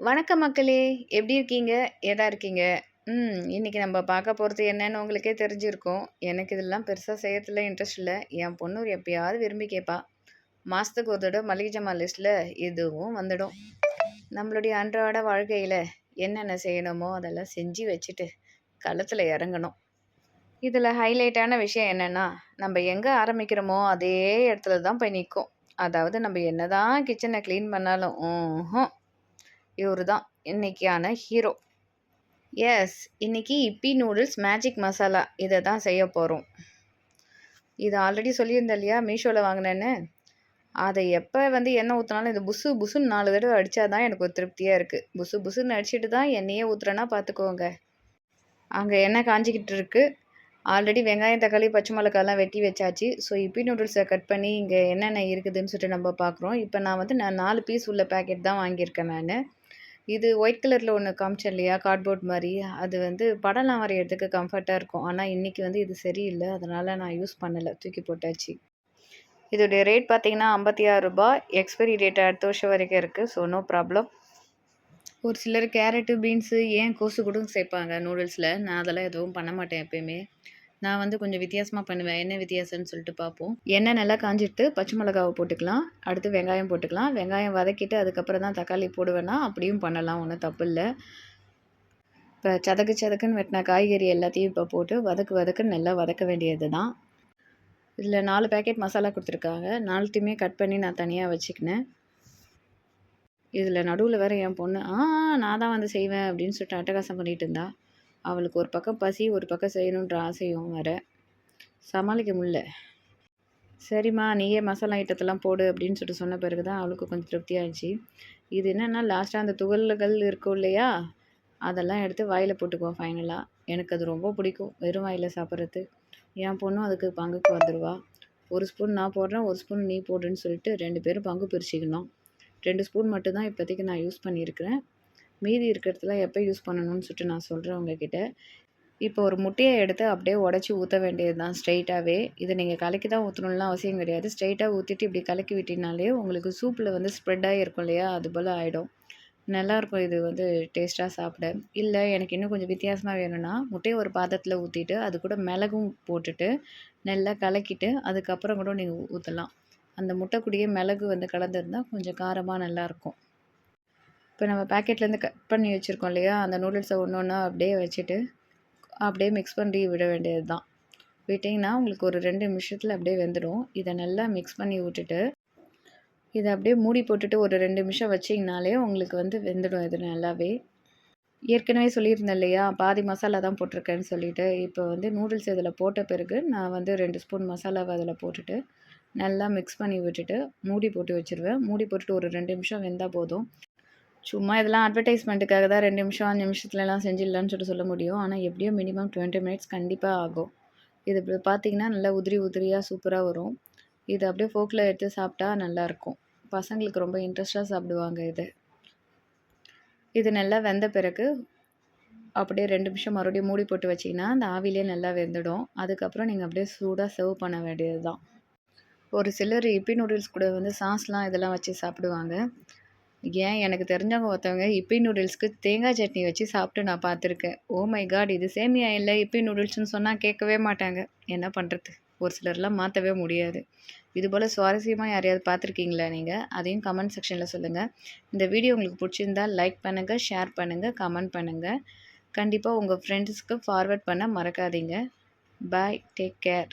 வணக்கம் மக்களே! எப்படி இருக்கீங்க? ஏதா இருக்கீங்க? இன்னைக்கு நம்ம பார்க்க போறது என்னன்னு உங்களுக்கே தெரிஞ்சிருக்கும். எனக்கு இதெல்லாம் பெருசா செய்யறதுல இன்ட்ரெஸ்ட் இல்ல. என் பொண்ணு எப்பயாவது விரும்பி கேட்பா. மாசத்துக்கு ஒரு தடவ மளிகை ஜாமான் லிஸ்ட்ல இதுவும் வந்துடும். நம்மளுடைய அன்றாட வாழ்க்கையில என்னென்ன செய்யணுமோ அதெல்லாம் செஞ்சு வச்சுட்டு களத்துல இறங்கணும். இதுல ஹைலைட்டான விஷயம் என்னன்னா, நம்ம எங்க ஆரம்பிக்கிறோமோ அதே இடத்துல தான் போய் நிக்கும். அதாவது நம்ம என்னதான் கிச்சன கிளீன் பண்ணாலும், இவரு தான் இன்னைக்கான ஹீரோ. எஸ், இன்னைக்கு இப்பி நூடுல்ஸ் மேஜிக் மசாலா இத தான் செய்ய போறோம். இது ஆல்ரெடி சொல்லியிருந்தேன் இல்லையா? மீஷோல வாங்குனேன்னு. அத எப்ப எண்ணெய் ஊத்துனாலும் இது புசு புசுன்னு 4 தடவ அடிச்சா தான் எனக்கு ஒரு திருப்தியா இருக்கு. புசு புசுன்னு அடிச்சுட்டு தான் எண்ணெயே ஊத்துறேன்னா பார்த்துக்கோங்க. அங்க எண்ணெய் காஞ்சிக்கிட்டு இருக்கு. ஆல்ரெடி வெங்காயம், தக்காளி, பச்சை மிளகாய்லாம் வெட்டி வச்சாச்சு. ஸோ இப்பி நூடுல்ஸை கட் பண்ணி இங்க என்னென்ன இருக்குதுன்னு சொல்லிட்டு நம்ம பார்க்குறோம். இப்போ நான் 4 பீஸ் உள்ள பேக்கெட் தான் வாங்கியிருக்கேன் நானு. இது ஒயிட் கலர்ல ஒண்ணு காமிச்சேன் இல்லையா? கார்ட்போர்ட் மாரி. அது படம்லாம் வரையறதுக்கு கம்ஃபர்ட்டா இருக்கும். ஆனா, இன்னைக்கு இது சரியில்ல. அதனால நான் யூஸ் பண்ணல. தூக்கி போட்டாச்சு. இதோடைய ரேட் பார்த்தீங்கன்னா, ரூ. 56. எக்ஸ்பைரி டேட் அடுத்த வருஷம் வரைக்கும் இருக்கு. So, no problem. ஒரு சிலர் கேரட்டு, பீன்ஸு ஏன் கோஸு கூட சேர்ப்பாங்க நூடுல்ஸ்ல. நான் அதெல்லாம் எதுவும் பண்ண மாட்டேன் எப்பயுமே. நான் கொஞ்சம் வித்தியாசமா பண்ணுவேன். என்ன வித்தியாசம்னு சொல்லிட்டு பார்ப்போம். எண்ணெய் நல்லா காஞ்சிட்டு பச்சை மிளகாவ போட்டுக்கலாம். அடுத்து வெங்காயம் போட்டுக்கலாம். வெங்காயம் வதக்கிட்டு அதுக்கப்புறம் தான் தக்காளி போடுவேன்னா, அப்படியும் பண்ணலாம். ஒண்ணும் தப்பில்ல. இப்போ சதக்கு சதக்குன்னு வெட்டின காய்கறி எல்லாத்தையும் இப்போ போட்டு வதக்குன்னு நல்லா வதக்க வேண்டியது தான். இதில் 4 பேக்கெட் மசாலா கொடுத்துருக்காங்க. 4த்தையுமே கட் பண்ணி நான் தனியாக வச்சுக்கினேன். இதில் நடுவில் வேற என் பொண்ணு நான் தான் செய்வேன் அப்படின்னு சொல்லிட்டு அட்டகாசம் பண்ணிட்டு இருந்தா. அவளுக்கு ஒரு பக்கம் பசி, ஒரு பக்கம் செய்யணுன்ற ஆசையும் வேற. சமாளிக்க முடியல. சரிம்மா நீயே மசாலா ஐட்டத்தெல்லாம் போடு அப்படின்னு சொல்லிட்டு சொன்ன பிறகு தான் அவளுக்கு கொஞ்சம் திருப்தியாகிடுச்சு. இது என்னென்னா லாஸ்ட்டாக அந்த துகள்கள் இருக்கும் இல்லையா? அதெல்லாம் எடுத்து வாயில் போட்டுக்குவோம் ஃபைனலாக. எனக்கு அது ரொம்ப பிடிக்கும் வெறும் வாயில் சாப்பிட்றது. என் பொண்ணும் அதுக்கு பங்குக்கு வந்துடுவா. 1 ஸ்பூன் நான் போடுறேன், 1 ஸ்பூன் நீ போடுன்னு சொல்லிட்டு 2 பேரும் பங்கு பிரிச்சுக்கணும். 2 ஸ்பூன் மட்டும் தான் இப்போதைக்கு நான் யூஸ் பண்ணியிருக்கிறேன். மீதி இருக்கிறதுலாம் எப்போ யூஸ் பண்ணணும்னு சொல்லிட்டு நான் சொல்கிறேன் உங்ககிட்ட. இப்போ ஒரு முட்டையை எடுத்து அப்படியே உடச்சி ஊற்ற வேண்டியது தான் ஸ்ட்ரெயிட்டாகவே. இதை நீங்கள் கலக்கி தான் ஊற்றணும்லாம் அவசியம் கிடையாது. ஸ்ட்ரெயிட்டாக ஊற்றிட்டு இப்படி கலக்கி விட்டினாலே உங்களுக்கு சூப்பில் ஸ்ப்ரெட் ஆகிருக்கும் இல்லையா? அது போல் ஆகிடும். நல்லாயிருக்கும் இது டேஸ்ட்டாக சாப்பிட. இல்லை எனக்கு இன்னும் கொஞ்சம் வித்தியாசமாக வேணும்னா, முட்டையை ஒரு பாத்திரத்தில் ஊற்றிட்டு அது கூட மிளகும் போட்டுட்டு நல்லா கலக்கிட்டு அதுக்கப்புறம் கூட நீங்கள் ஊற்றலாம். அந்த முட்டை கூடயே மிளகு கலந்துருந்தால் கொஞ்சம் காரமாக நல்லாயிருக்கும். இப்போ நம்ம பேக்கெட்லேருந்து கட் பண்ணி வச்சுருக்கோம் இல்லையா? அந்த நூடுல்ஸை ஒன்று ஒன்றா அப்படியே வச்சுட்டு அப்படியே மிக்ஸ் பண்ணி விட வேண்டியது தான். விட்டிங்கன்னா உங்களுக்கு ஒரு 2 நிமிஷத்தில் அப்படியே வெந்துடும். இதை நல்லா மிக்ஸ் பண்ணி விட்டுட்டு இதை அப்படியே மூடி போட்டுட்டு ஒரு 2 நிமிஷம் வச்சிங்கனாலே உங்களுக்கு வெந்துடும் இது நல்லாவே. ஏற்கனவே சொல்லியிருந்தேன் இல்லையா? பாதி மசாலா தான் போட்டிருக்கேன்னு சொல்லிட்டு. இப்போ நூடுல்ஸ் இதில் போட்ட பிறகு நான் 2 ஸ்பூன் மசாலாவை அதில் போட்டுட்டு நல்லா மிக்ஸ் பண்ணி விட்டுட்டு மூடி போட்டு வச்சுருவேன். மூடி போட்டுட்டு ஒரு 2 நிமிஷம் வெந்தால் போதும். சும்மா இதெல்லாம் அட்வர்டைஸ்மெண்ட்டுக்காக தான் 2 நிமிஷம் 5 நிமிஷத்துலலாம் செஞ்சிடலான்னு சொல்லிட்டு சொல்ல முடியும். ஆனால் எப்படியும் மினிமம் 20 மினிட்ஸ் கண்டிப்பாக ஆகும். இது இப்படி பார்த்தீங்கன்னா நல்லா உதிரி உதிரியாக சூப்பராக வரும். இது அப்படியே ஃபோர்க்கில் எடுத்து சாப்பிட்டா நல்லாயிருக்கும். பசங்களுக்கு ரொம்ப இன்ட்ரெஸ்ட்டாக சாப்பிடுவாங்க இது. இது நல்லா வெந்த பிறகு அப்படியே 2 நிமிஷம் மறுபடியும் மூடி போட்டு வச்சிங்கன்னா அந்த ஆவிலே நல்லா வெந்துடும். அதுக்கப்புறம் நீங்கள் அப்படியே சூடாக சர்வ் பண்ண வேண்டியது தான். ஒரு சிலர் இப்பி நூடுல்ஸ் கூட சாஸ்லாம் இதெல்லாம் வச்சு சாப்பிடுவாங்க. ஏன் எனக்கு தெரிஞ்சவங்க ஒருத்தவங்க இப்பி நூடுல்ஸ்க்கு தேங்காய் சட்னி வச்சு சாப்பிட்டு நான் பார்த்துருக்கேன். Oh my God! இது சேமியா இல்லை இப்பி நூடுல்ஸ்னு சொன்னால் கேட்கவே மாட்டாங்க. என்ன பண்ணுறது? ஒரு சிலர்லாம் மாற்றவே முடியாது. இதுபோல் சுவாரஸ்யமாக யாரையாவது பார்த்துருக்கீங்களா நீங்கள்? அதையும் கமெண்ட் செக்ஷனில் சொல்லுங்கள். இந்த வீடியோ உங்களுக்கு பிடிச்சிருந்தா லைக் பண்ணுங்கள், ஷேர் பண்ணுங்கள், கமெண்ட் பண்ணுங்கள். கண்டிப்பாக உங்கள் ஃப்ரெண்ட்ஸ்க்கு ஃபார்வர்ட் பண்ண மறக்காதீங்க. பாய், டேக் கேர்.